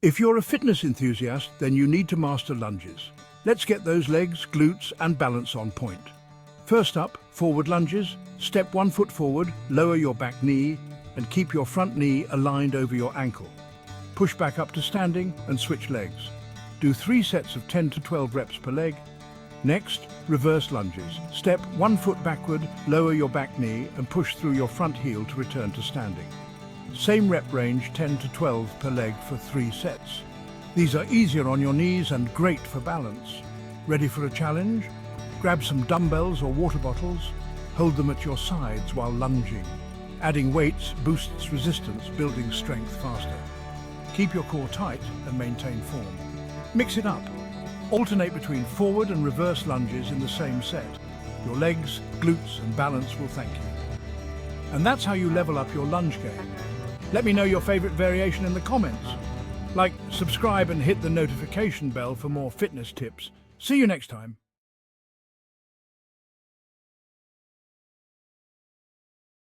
If you're a fitness enthusiast, then you need to master lunges. Let's get those legs, glutes, and balance on point. First up, forward lunges. Step 1 foot forward, lower your back knee, and keep your front knee aligned over your ankle. Push back up to standing and switch legs. Do 3 sets of 10 to 12 reps per leg. Next, reverse lunges. Step 1 foot backward, lower your back knee, and push through your front heel to return to standing. Same rep range, 10 to 12 per leg for 3 sets. These are easier on your knees and great for balance. Ready for a challenge? Grab some dumbbells or water bottles. Hold them at your sides while lunging. Adding weights boosts resistance, building strength faster. Keep your core tight and maintain form. Mix it up. Alternate between forward and reverse lunges in the same set. Your legs, glutes, and balance will thank you. And that's how you level up your lunge game. Let me know your favorite variation in the comments. Like, subscribe, and hit the notification bell for more fitness tips. See you next time.